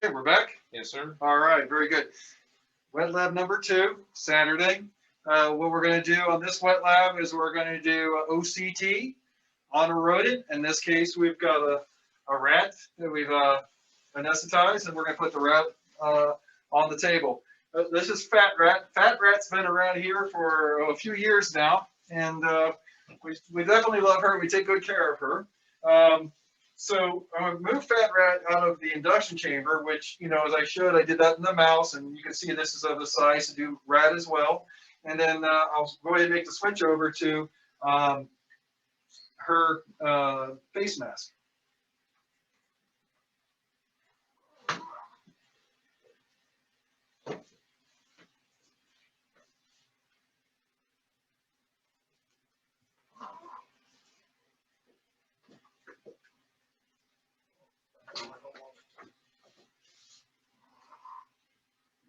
Okay, we're back. Yes, sir. All right, very good. Wet lab number 2, Saturday. What we're going to do on this wet lab is we're going to do OCT on a rodent. In this case, we've got a rat that we've anesthetized, and we're going to put the rat on the table. This is Fat Rat. Fat Rat's been around here for a few years now, and we definitely love her. We take good care of her. So I'm going to move Fat Rat out of the induction chamber, which, you know, as I showed, I did that in the mouse, and you can see this is of the size to do rat as well. And then I'll go ahead and make the switch over to her face mask.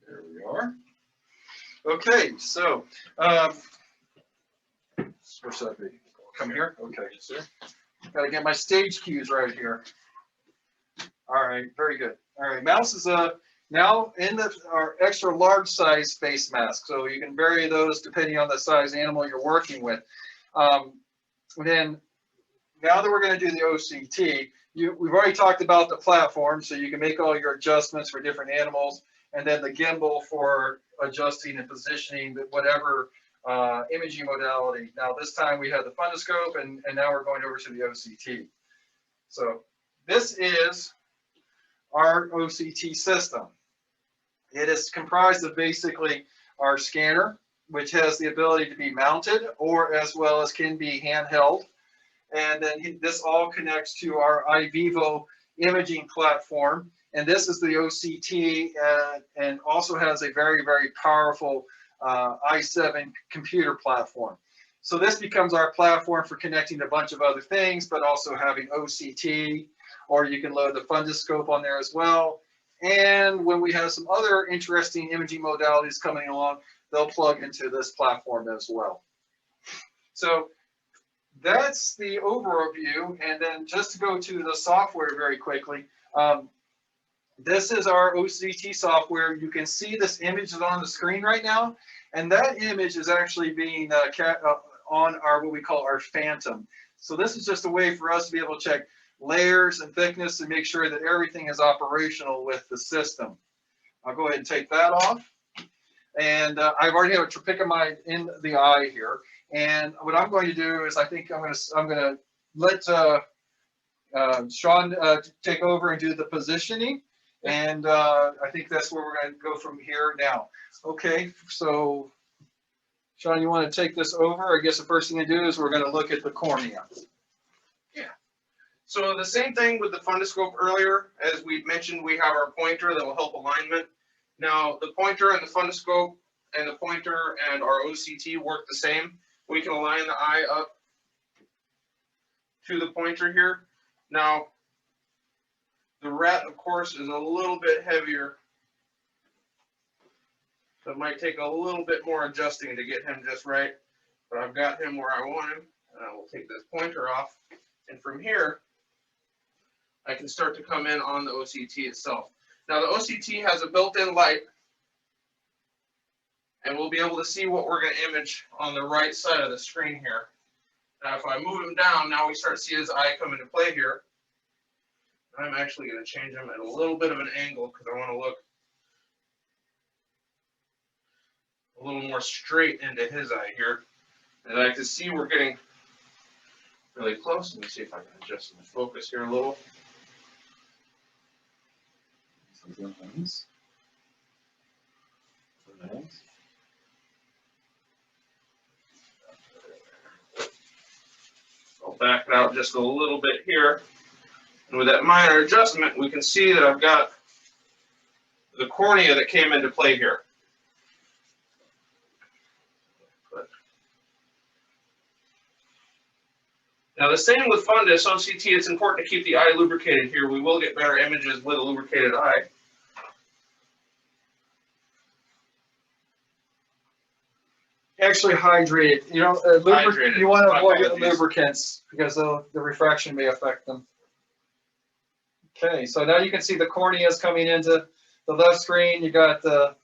There we are. Okay, so where should I be? Come here? Okay, Yes, sir. got to get my stage cues right here. All right, very good. All right, mouse is now in our extra large size face mask, so you can vary those depending on the size animal you're working with. Then now that we're going to do the OCT, we've already talked about the platform, so you can make all your adjustments for different animals, and then the gimbal for adjusting and positioning whatever imaging modality. Now this time we have the fundoscope, and now we're going over to the OCT. So this is our OCT system. It is comprised of basically our scanner, which has the ability to be mounted or as well as can be handheld. And then this all connects to our iVivo imaging platform. And this is the OCT and also has a very, very powerful i7 computer platform. So this becomes our platform for connecting a bunch of other things, but also having OCT, or you can load the fundoscope on there as well. And when we have some other interesting imaging modalities coming along, they'll plug into this platform as well. So that's the overview. And then just to go to the software very quickly, this is our OCT software. You can see this image is on the screen right now, and that image is actually being on our what we call our Phantom. So this is just a way for us to be able to check layers and thickness and make sure that everything is operational with the system. I'll go ahead and take that off. And I've already have a tropicamide in the eye here. And what I'm going to do is I think I'm going to let Sean take over and do the positioning. And I think that's where we're going to go from here now. Okay, so Sean, you want to take this over? I guess the first thing to do is we're going to look at the cornea. Yeah. So the same thing with the fundoscope earlier. As we mentioned, we have our pointer that will help alignment. Now, the pointer and the fundoscope and the pointer and our OCT work the same. We can align the eye up to the pointer here. Now, the rat, of course, is a little bit heavier. So it might take a little bit more adjusting to get him just right. But I've got him where I want him. And I will take this pointer off. And from here, I can start to come in on the OCT itself. Now, the OCT has a built-in light. And we'll be able to see what we're going to image on the right side of the screen here. Now, if I move him down, now we start to see his eye come into play here. I'm actually going to change him at a little bit of an angle because I want to look a little more straight into his eye here. And I can see we're getting really close. Let me see if I can adjust the focus here a little. I'll back it out just a little bit here. And with that minor adjustment, we can see that I've got the cornea that came into play here. Now the same with fundus OCT, it's important to keep the eye lubricated here. We will get better images with a lubricated eye. Actually hydrated. You know, Hydrated. you want to avoid lubricants because the refraction may affect them. Okay, so now you can see the cornea is coming into the left screen. You got the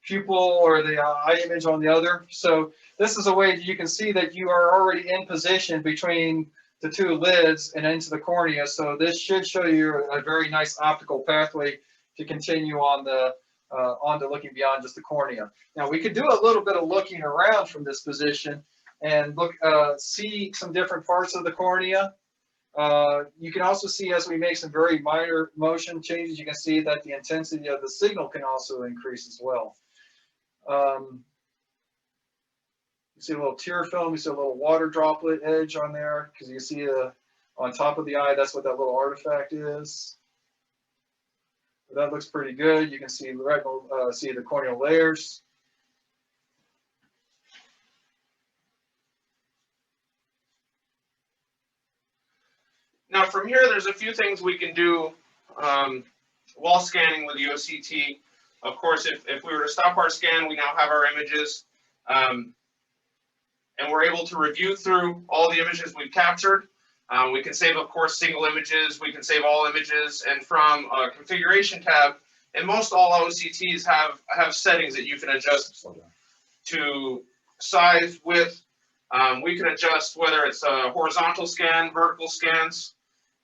pupil or the eye image on the other. So this is a way that you can see that you are already in position between the two lids and into the cornea. So this should show you a very nice optical pathway to continue on the onto looking beyond just the cornea. Now we could do a little bit of looking around from this position and look see some different parts of the cornea. You can also see as we make some very minor motion changes, you can see that the intensity of the signal can also increase as well. You see a little tear film, you see a little water droplet edge on there, because you see on top of the eye, that's what that little artifact is. That looks pretty good. You can see the retinal, see the corneal layers. Now from here, there's a few things we can do while scanning with the OCT. Of course, if we were to stop our scan, we now have our images, and we're able to review through all the images we've captured. We can save, of course, single images. We can save all images, and from a configuration tab, and most all OCTs have settings that you can adjust to size, width. We can adjust whether it's a horizontal scan, vertical scans,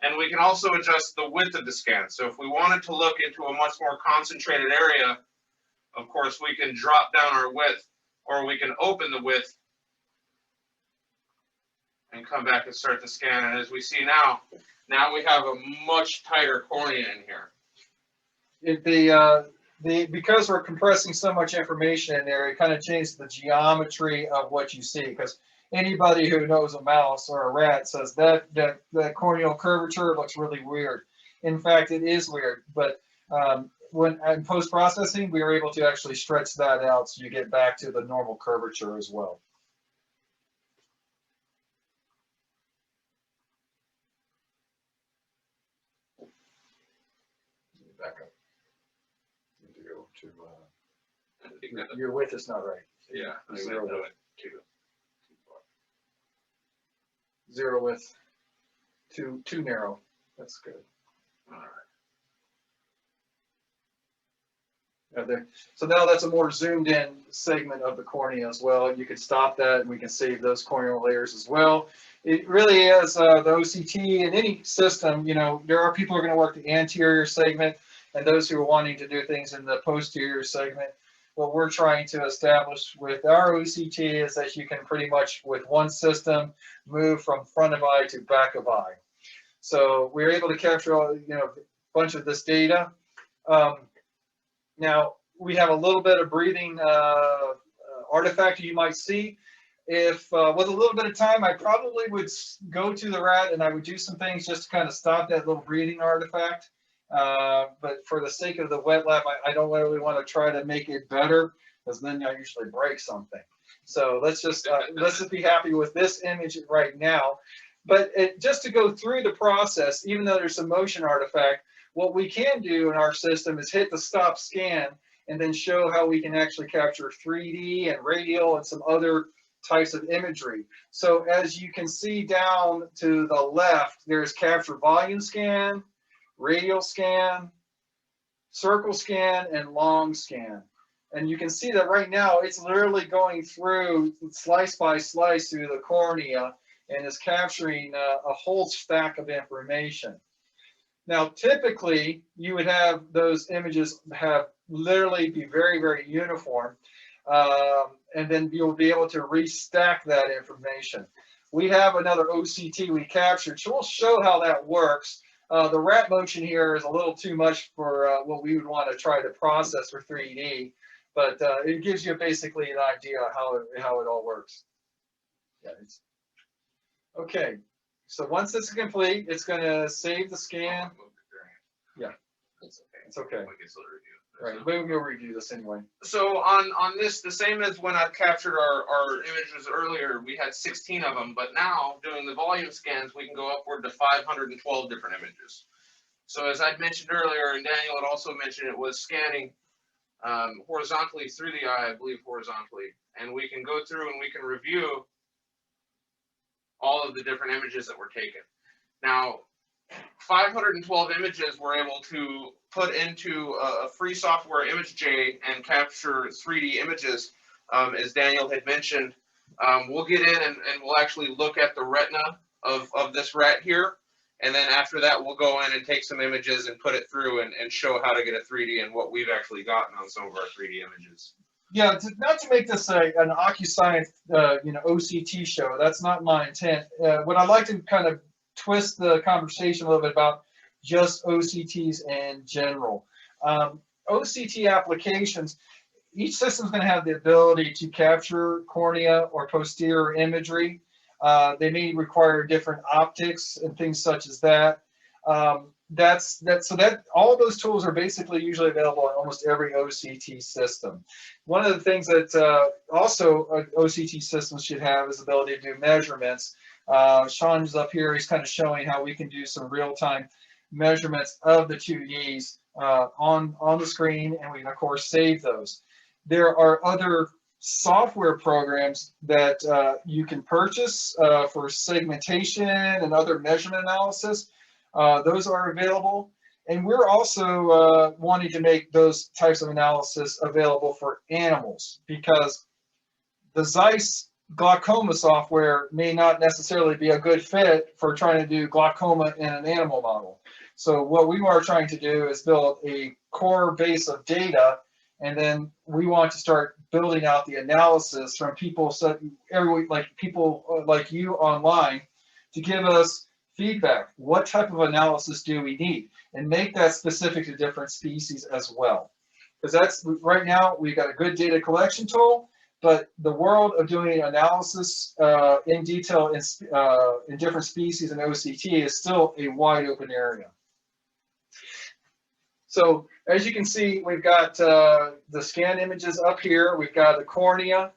and we can also adjust the width of the scan. So if we wanted to look into a much more concentrated area, of course, we can drop down our width, or we can open the width and come back and start the scan. And as we see now we have a much tighter cornea in here. Because we're compressing so much information in there, it kind of changes the geometry of what you see. Because anybody who knows a mouse or a rat says that corneal curvature looks really weird. In fact, it is weird. But when in post-processing, we were able to actually stretch that out so you get back to the normal curvature as well. Back up. Need to go to your width is not right. Yeah, Zero width. Too far. Zero width. Too narrow. That's good. All right. There. So now that's a more zoomed in segment of the cornea as well. You can stop that and we can save those corneal layers as well. It really is the OCT in any system, you know, there are people who are going to work the anterior segment and those who are wanting to do things in the posterior segment. What we're trying to establish with our OCT is that you can pretty much with one system move from front of eye to back of eye. So we're able to capture all, you know, a bunch of this data. Now, we have a little bit of breathing artifact you might see. If with a little bit of time, I probably would go to the rat and I would do some things just to kind of stop that little breathing artifact. But for the sake of the wet lab, I don't really want to try to make it better because then I usually break something. So let's just be happy with this image right now. But just to go through the process, even though there's a motion artifact, what we can do in our system is hit the stop scan and then show how we can actually capture 3D and radial and some other types of imagery. So as you can see down to the left, there's capture volume scan, radial scan, circle scan, and long scan. And you can see that right now it's literally going through slice by slice through the cornea and is capturing a whole stack of information. Now, typically, you would have those images have literally be very, very uniform, and then you'll be able to restack that information. We have another OCT we captured, so we'll show how that works. The rat motion here is a little too much for what we would want to try to process for 3D, but it gives you basically an idea of how it all works. Yeah, okay. So once this is complete, it's going to save the scan. Yeah, it's okay. Right, we'll review this anyway. So on this, the same as when I captured our images earlier, we had 16 of them, but now doing the volume scans, we can go upward to 512 different images. So as I'd mentioned earlier, and Daniel had also mentioned, it was scanning horizontally through the eye, I believe horizontally, and we can go through and we can review all of the different images that were taken. Now, 512 images we're able to put into a free software ImageJ and capture 3D images, as Daniel had mentioned. We'll get in and we'll actually look at the retina of this rat here. And then after that, we'll go in and take some images and put it through and show how to get a 3D and what we've actually gotten on some of our 3D images. Yeah, not to make this an OcuScience, OCT show. That's not my intent. What I'd like to kind of twist the conversation a little bit about just OCTs in general. OCT applications, each system is going to have the ability to capture cornea or posterior imagery. They may require different optics and things such as that. So all those tools are basically usually available on almost every OCT system. One of the things that also OCT systems should have is the ability to do measurements. Sean's up here, he's kind of showing how we can do some real-time measurements of the 2Ds on the screen, and we can of course save those. There are other software programs that you can purchase for segmentation and other measurement analysis. Those are available, and we're also wanting to make those types of analysis available for animals, because the Zeiss glaucoma software may not necessarily be a good fit for trying to do glaucoma in an animal model. So what we are trying to do is build a core base of data, and then we want to start building out the analysis from people, people like you online, to give us feedback. What type of analysis do we need? And make that specific to different species as well. Because that's, right now, we've got a good data collection tool, but the world of doing analysis in detail in different species in OCT is still a wide open area. So as you can see, we've got the scan images up here. We've got the cornea.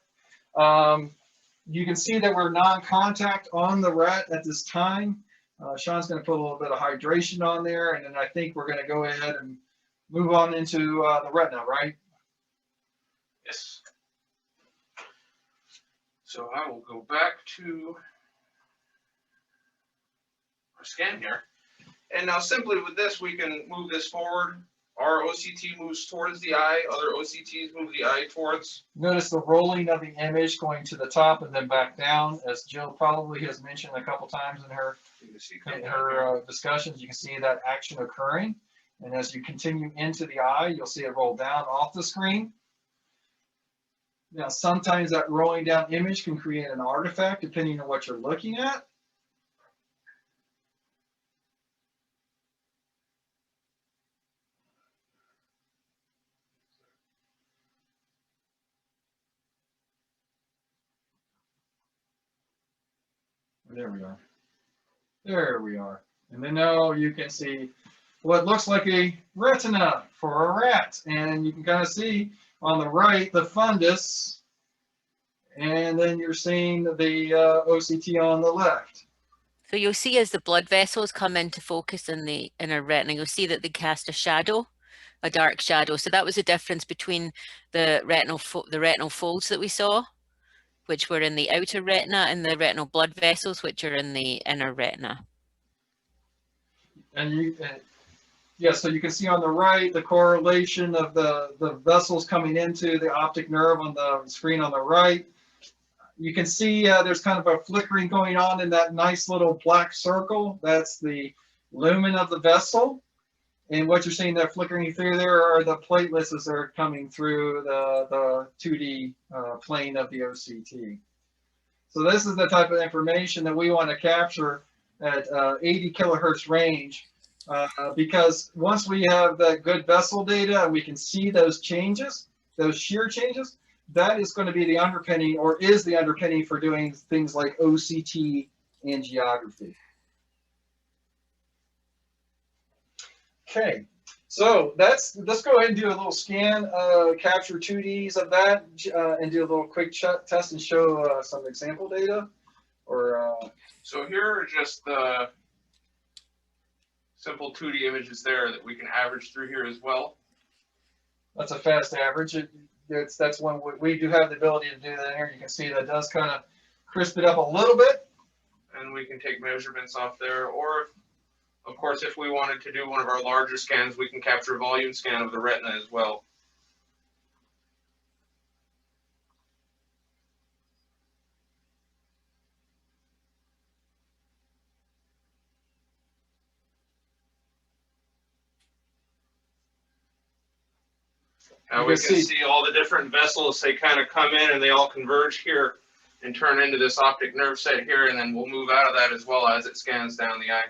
You can see that we're non-contact on the rat at this time. Sean's going to put a little bit of hydration on there, and then I think we're going to go ahead and move on into the retina, right? Yes. So I will go back to our scan here. And now simply with this, we can move this forward. Our OCT moves towards the eye. Other OCTs move the eye towards. Notice the rolling of the image going to the top and then back down, as Jill probably has mentioned a couple times in her discussions. You can see that action occurring. And as you continue into the eye, you'll see it roll down off the screen. Now, sometimes that rolling down image can create an artifact depending on what you're looking at. There we are. There we are. And then now you can see what looks like a retina for a rat. And you can kind of see on the right the fundus, and then you're seeing the OCT on the left. So you'll see as the blood vessels come into focus in the inner retina, you'll see that they cast a shadow, a dark shadow. So that was the difference between the retinal folds that we saw, which were in the outer retina, and the retinal blood vessels, which are in the inner retina. And yeah, so you can see on the right the correlation of the vessels coming into the optic nerve on the screen on the right. You can see there's kind of a flickering going on in that nice little black circle. That's the lumen of the vessel. And what you're seeing that flickering through there are the platelets as they're coming through the 2D plane of the OCT. So this is the type of information that we want to capture at 80 kilohertz range, because once we have that good vessel data and we can see those changes, those shear changes, that is going to be the underpinning, or is the underpinning, for doing things like OCT angiography. Okay, so let's go ahead and do a little scan, capture 2Ds of that, and do a little quick test and show some example data. So here are just the simple 2D images there that we can average through here as well. That's a fast average. That's one we do have the ability to do that here. You can see that does kind of crisp it up a little bit. And we can take measurements off there, or Of course, if we wanted to do one of our larger scans, we can capture a volume scan of the retina as well. Now we can see all the different vessels, they kind of come in and they all converge here and turn into this optic nerve set here, and then we'll move out of that as well as it scans down the eye.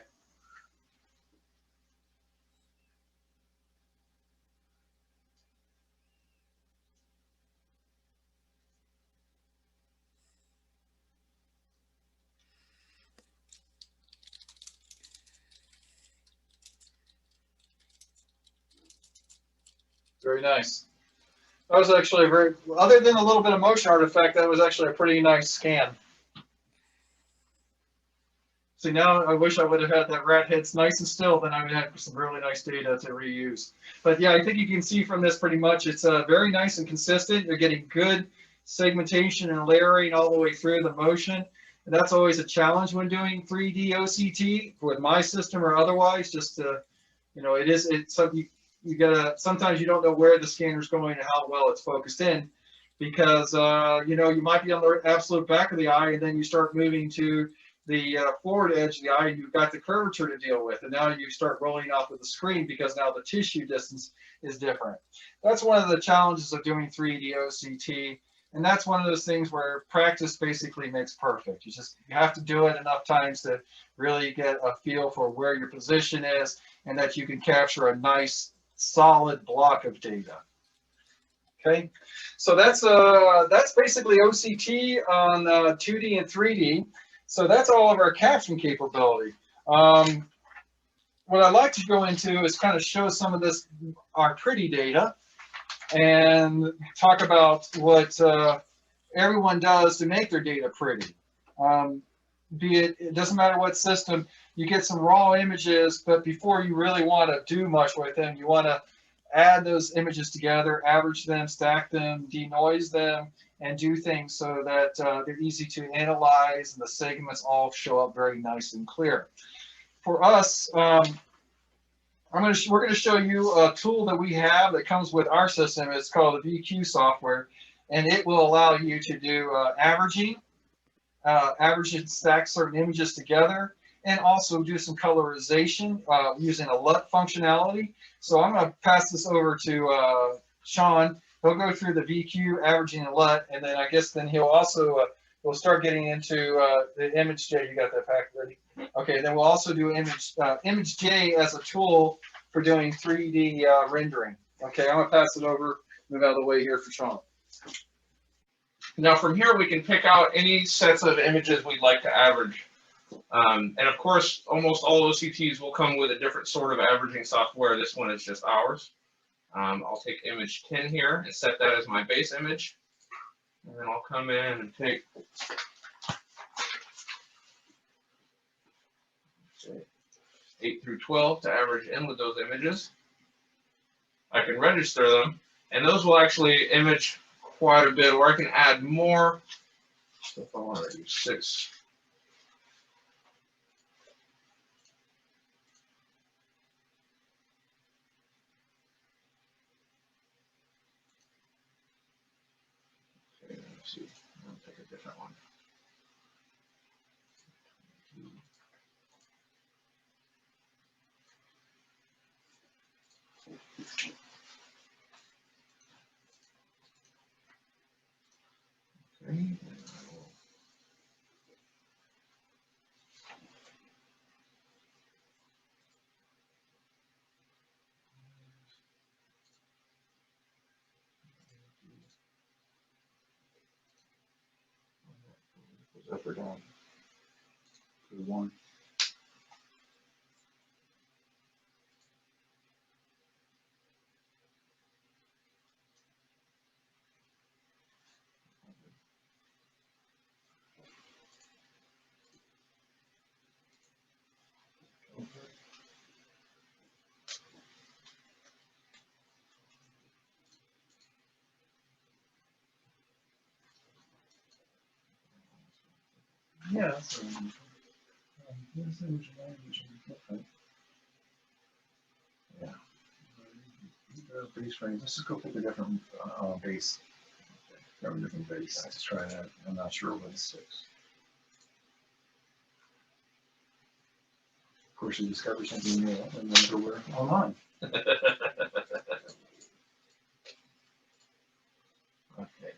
Very nice. That was actually a very, other than a little bit of motion artifact, that was actually a pretty nice scan. See, now I wish I would have had that rat heads nice and still, then I would have some really nice data to reuse. But yeah, I think you can see from this pretty much, it's very nice and consistent. You're getting good segmentation and layering all the way through the motion. And that's always a challenge when doing 3D OCT with my system or otherwise, just to, you know, it's something you gotta, sometimes you don't know where the scanner's going and how well it's focused in, because, you know, you might be on the absolute back of the eye and then you start moving to the forward edge of the eye, you've got the curvature to deal with, and now you start rolling off of the screen because now the tissue distance is different. That's one of the challenges of doing 3D OCT, and that's one of those things where practice basically makes perfect. You have to do it enough times to really get a feel for where your position is and that you can capture a nice solid block of data. Okay, so that's basically OCT on 2D and 3D. So that's all of our caption capability. What I'd like to go into is kind of show some of this, our pretty data, and talk about what everyone does to make their data pretty. It doesn't matter what system, you get some raw images, but before you really want to do much with them, you want to add those images together, average them, stack them, denoise them, and do things so that they're easy to analyze and the segments all show up very nice and clear. For us, we're going to show you a tool that we have that comes with our system. It's called the VQ software, and it will allow you to do averaging, average and stack certain images together, and also do some colorization using a LUT functionality. So I'm going to pass this over to Sean. He'll go through the VQ, averaging, and LUT, and then I guess then he'll also we'll start getting into the image J. You got that pack ready? Okay, then we'll also do image J as a tool for doing 3D rendering. Okay, I'm going to pass it over, move out of the way here for Sean. Now from here we can pick out any sets of images we'd like to average. And of course, almost all OCTs will come with a different sort of averaging software. This one is just ours. I'll take image 10 here and set that as my base image. And then I'll come in and take 8 through 12 to average in with those images. I can register them, and those will actually image quite a bit, or I can add more. So if I want to do 6. Let's see. I'll take a different one. Okay. And I will Up or down? 1. Yeah, that's what I mean. This image language is different. Base range. Let's just go pick a different base. Grab a different base. Let's try that. I'm not sure what it's 6. Of course, you discover something new, and then we're online. Okay.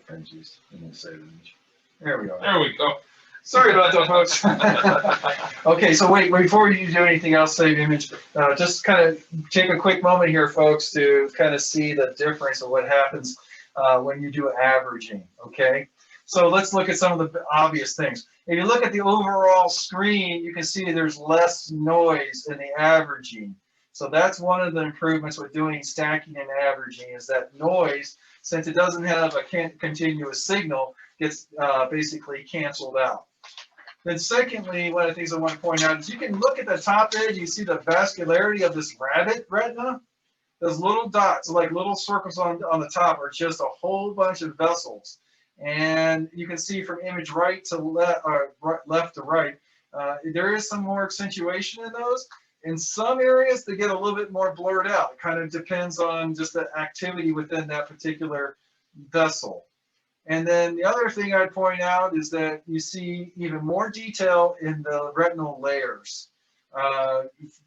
Fringes. I'm gonna save image. There we are. There we go. Sorry about that, folks. Okay, so wait, before you do anything else, save image, just kind of take a quick moment here, folks, to kind of see the difference of what happens when you do averaging, okay? So let's look at some of the obvious things. If you look at the overall screen, you can see there's less noise in the averaging. So that's one of the improvements with doing stacking and averaging, is that noise, since it doesn't have a continuous signal, gets basically canceled out. Then secondly, one of the things I want to point out is you can look at the top edge, you see the vascularity of this rabbit retina. Those little dots, like little circles on the top, are just a whole bunch of vessels. And you can see from image right to left, or left to right, there is some more accentuation in those. In some areas, they get a little bit more blurred out. It kind of depends on just the activity within that particular vessel. And then the other thing I'd point out is that you see even more detail in the retinal layers.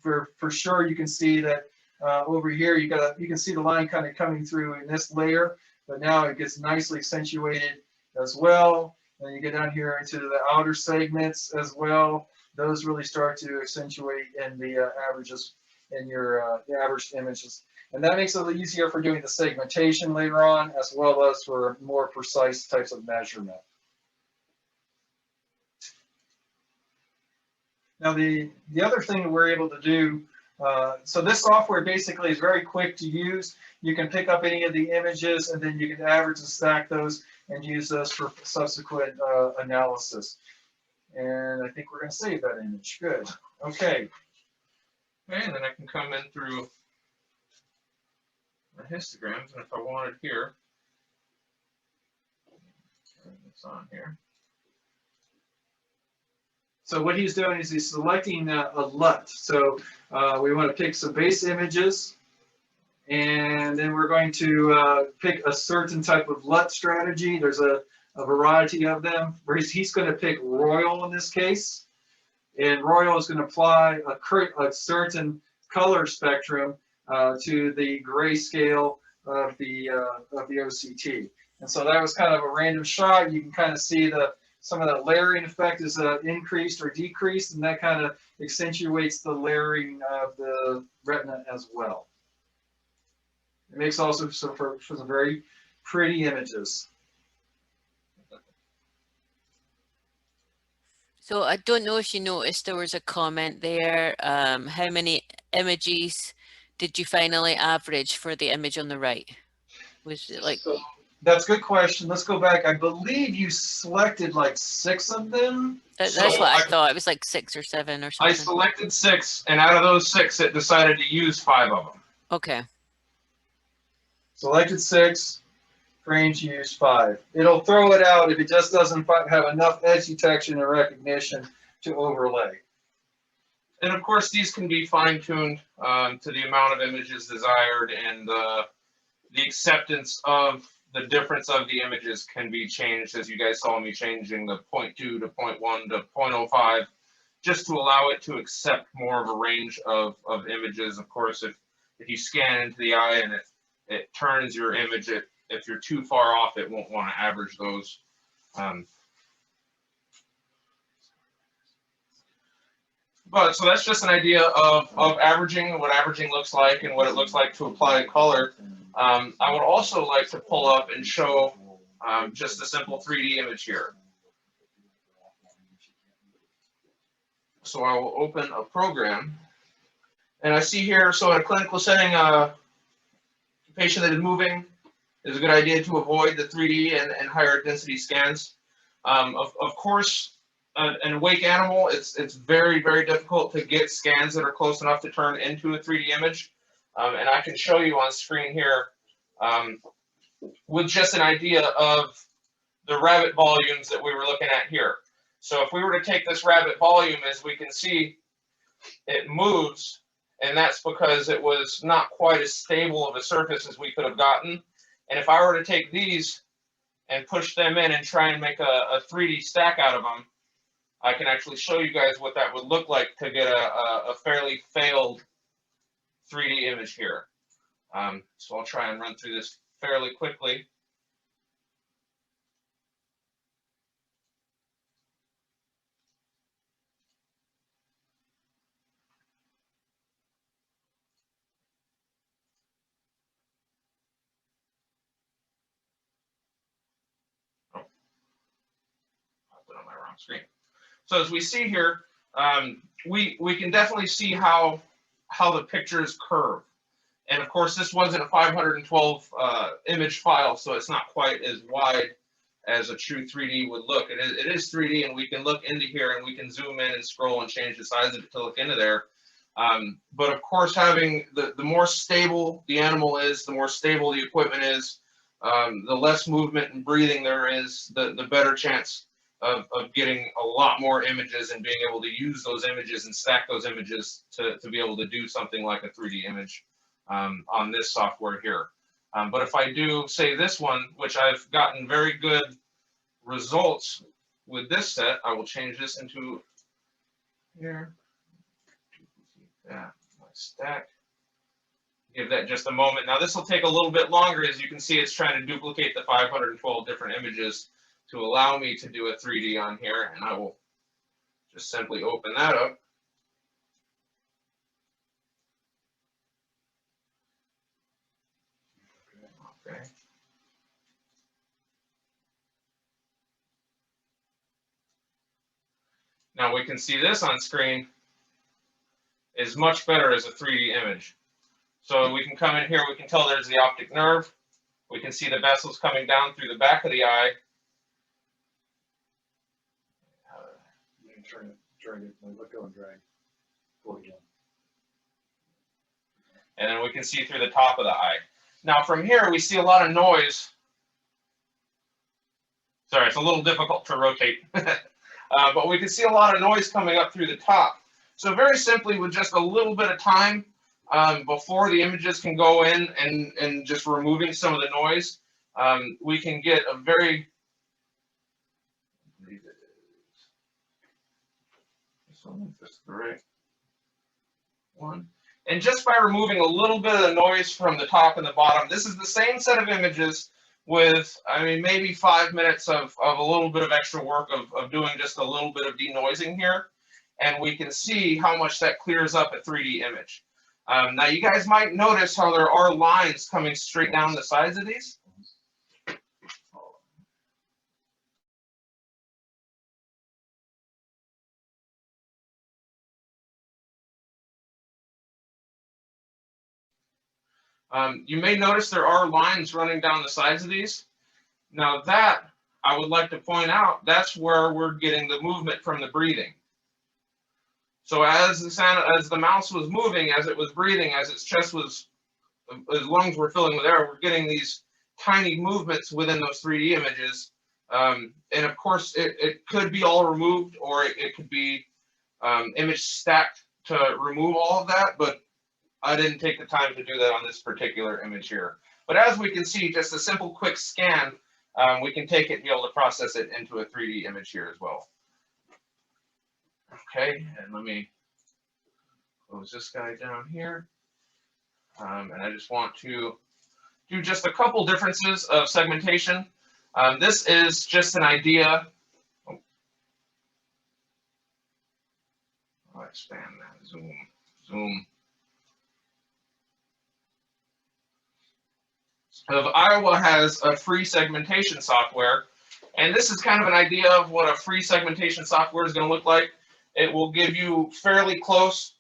For sure, you can see that over here, you can see the line kind of coming through in this layer, but now it gets nicely accentuated as well. And you get down here into the outer segments as well. Those really start to accentuate in the averages in your the average images. And that makes it a little easier for doing the segmentation later on, as well as for more precise types of measurement. Now, the other thing that we're able to do, so this software basically is very quick to use. You can pick up any of the images, and then you can average and stack those and use those for subsequent analysis. And I think we're going to save that image. Good. Okay. Okay, and then I can come in through the histograms, and if I wanted here, turn this on here. So what he's doing is he's selecting a LUT. So we want to pick some base images, and then we're going to pick a certain type of LUT strategy. There's a variety of them. He's going to pick Royal in this case, and Royal is going to apply a certain color spectrum to the grayscale of the OCT. And so that was kind of a random shot. You can kind of see some of that layering effect is increased or decreased, and that kind of accentuates the layering of the retina as well. It makes also for some very pretty images. So I don't know if you noticed there was a comment there. How many images did you finally average for the image on the right? Was it like? So, that's a good question. Let's go back. I believe you selected like 6 of them. That's So what I thought. It was like 6 or 7 or something. I selected 6, and out of those 6, it decided to use 5 of them. Okay. Selected 6. Range use 5. It'll throw it out if it just doesn't have enough edge detection and recognition to overlay. And of course, these can be fine-tuned to the amount of images desired, and the acceptance of the difference of the images can be changed, as you guys saw me changing the 0.2 to 0.1 to 0.05, just to allow it to accept more of a range of images. Of course, if you scan into the eye and it turns your image, if you're too far off, it won't want to average those. But so that's just an idea of averaging, what averaging looks like and what it looks like to apply color. I would also like to pull up and show just a simple 3D image here. So I will open a program, and I see here, so in a clinical setting, a patient that is moving, is a good idea to avoid the 3D and higher density scans. Of course, an awake animal, it's very, very difficult to get scans that are close enough to turn into a 3D image. And I can show you on screen here with just an idea of the rabbit volumes that we were looking at here. So if we were to take this rabbit volume, as we can see, it moves, and that's because it was not quite as stable of a surface as we could have gotten. And if I were to take these and push them in and try and make a 3D stack out of them, I can actually show you guys what that would look like to get a fairly failed 3D image here. So I'll try and run through this fairly quickly. On my wrong screen. So as we see here, we can definitely see how the pictures curve. And of course, this wasn't a 512 image file, so it's not quite as wide as a true 3D would look. It is 3D, and we can look into here, and we can zoom in and scroll and change the size of it to look into there. But of course, having the more stable the animal is, the more stable the equipment is, the less movement and breathing there is, the better chance of getting a lot more images and being able to use those images and stack those images to be able to do something like a 3D image on this software here. But if I do, say, this one, which I've gotten very good results with this set, I will change this into here. Yeah, my stack. Give that just a moment. Now this will take a little bit longer. As you can see, it's trying to duplicate the 512 different images to allow me to do a 3D on here, and I will just simply open that up. Okay. Now we can see this on screen is much better as a 3D image. So we can come in here, we can tell there's the optic nerve. We can see the vessels coming down through the back of the eye. Drag it, let go and drag. Go again. And then we can see through the top of the eye. Now from here, we see a lot of noise. Sorry, it's a little difficult to rotate. But we can see a lot of noise coming up through the top. So very simply, with just a little bit of time before the images can go in and just removing some of the noise, we can get a very, this the right one. And just by removing a little bit of the noise from the top and the bottom, this is the same set of images with, I mean, maybe 5 minutes of a little bit of extra work of doing just a little bit of denoising here. And we can see how much that clears up a 3D image. Now you guys might notice how there are lines coming straight down the sides of these. You may notice there are lines running down the sides of these. Now that, I would like to point out, that's where we're getting the movement from the breathing. So as the mouse was moving, as it was breathing, as its chest was, as lungs were filling with air, we're getting these tiny movements within those 3D images. And of course, it could be all removed, or it could be image stacked to remove all of that, but I didn't take the time to do that on this particular image here. But as we can see, just a simple quick scan, we can take it and be able to process it into a 3D image here as well. Okay, and let me close this guy down here. And I just want to do just a couple differences of segmentation. This is just an idea. Oh. I'll expand that, zoom. Iowa has a free segmentation software, and this is kind of an idea of what a free segmentation software is going to look like. It will give you fairly close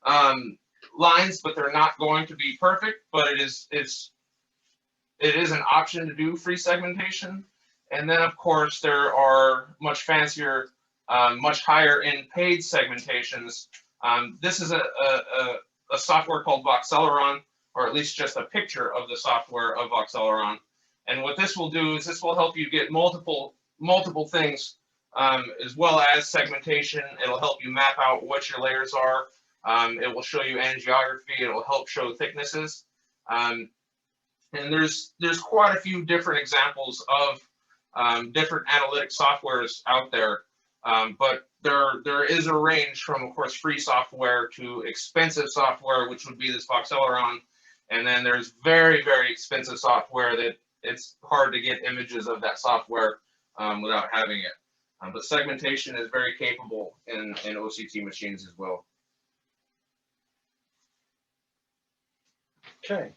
lines, but they're not going to be perfect, but it is an option to do free segmentation. And then of course there are much fancier, much higher end paid segmentations. This is a software called Vascularity, or at least just a picture of the software of Vascularity. And what this will do is this will help you get multiple things, as well as segmentation. It'll help you map out what your layers are. It will show you angiography. It will help show thicknesses. And there's quite a few different examples of different analytic softwares out there. But there is a range from, of course, free software to expensive software, which would be this Vascularity. And then there's very, very expensive software that it's hard to get images of that software without having it. But segmentation is very capable in OCT machines as well. Okay.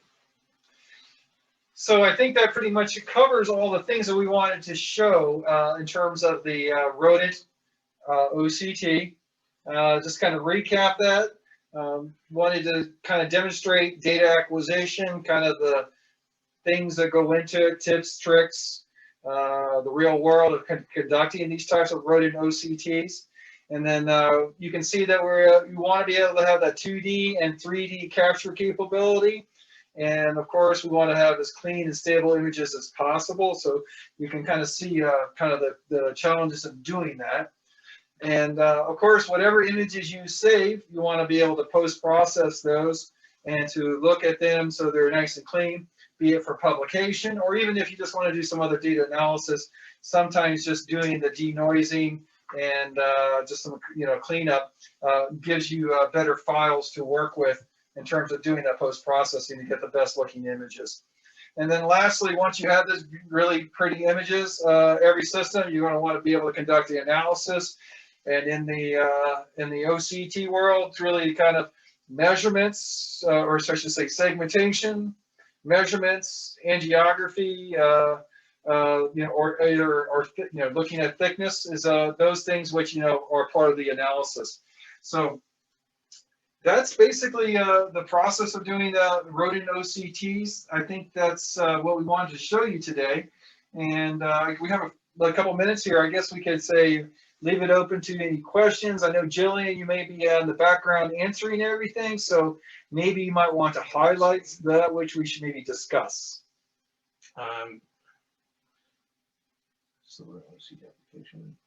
So I think that pretty much covers all the things that we wanted to show in terms of the Rodent OCT. Just kind of recap that. Wanted to kind of demonstrate data acquisition, kind of the things that go into it, tips, tricks, the real world of conducting these types of Rodent OCTs. And then you can see that you want to be able to have that 2D and 3D capture capability. And of course, we want to have as clean and stable images as possible. So you can kind of see kind of the challenges of doing that. And of course, whatever images you save, you want to be able to post-process those and to look at them so they're nice and clean, be it for publication, or even if you just want to do some other data analysis, sometimes just doing the denoising and just some cleanup gives you better files to work with in terms of doing that post-processing to get the best looking images. And then lastly, once you have this really pretty images, every system, you're going to want to be able to conduct the analysis. And in the OCT world, it's really kind of measurements, or I should say segmentation, measurements, angiography, looking at thickness is those things which are part of the analysis. So that's basically the process of doing the Rodent OCTs. I think that's what we wanted to show you today. And we have a couple minutes here. I guess we could say leave it open to any questions. I know Jillian, you may be in the background answering everything, so maybe you might want to highlight that which we should maybe discuss. So the OCT application,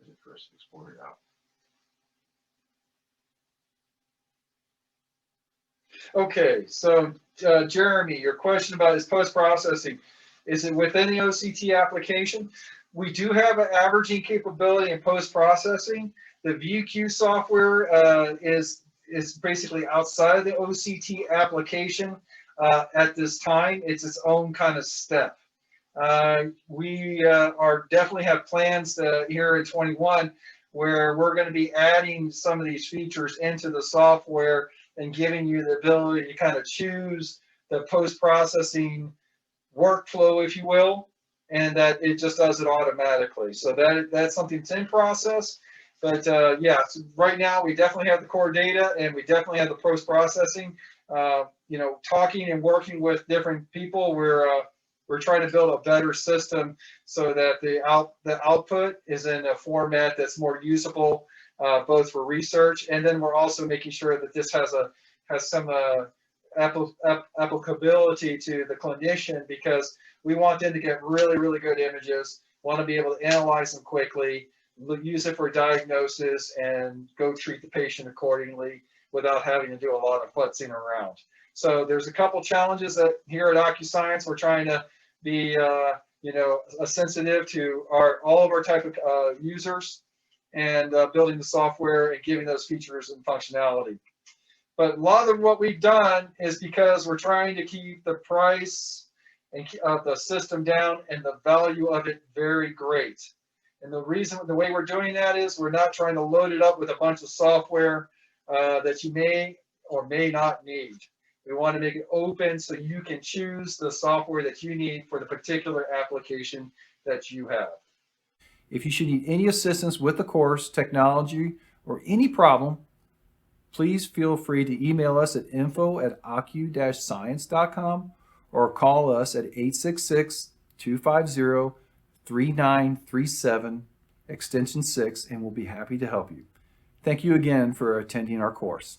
is it first exported out? Okay, so Jeremy, your question about is post-processing, is it within the OCT application? We do have an averaging capability in post-processing. The ViewQ software is basically outside of the OCT application at this time. It's its own kind of step. We are definitely have plans here in 21 where we're going to be adding some of these features into the software and giving you the ability to kind of choose the post-processing workflow, if you will, and that it just does it automatically. So that's something that's in process. But yeah, so right now we definitely have the core data and we definitely have the post-processing. Talking and working with different people, we're trying to build a better system so that the output is in a format that's more usable, both for research, and then we're also making sure that this has some applicability to the clinician, because we want them to get really, really good images, want to be able to analyze them quickly, use it for diagnosis, and go treat the patient accordingly without having to do a lot of futzing around. So there's a couple challenges that here at OcuScience we're trying to be sensitive to all of our type of users, and building the software and giving those features and functionality. But a lot of what we've done is because we're trying to keep the price of the system down and the value of it very great. And the way we're doing that is we're not trying to load it up with a bunch of software that you may or may not need. We want to make it open so you can choose the software that you need for the particular application that you have. If you should need any assistance with the course, technology, or any problem, please feel free to email us at info@ocu-science.com or call us at 866-250-3937, extension 6, and we'll be happy to help you. Thank you again for attending our course.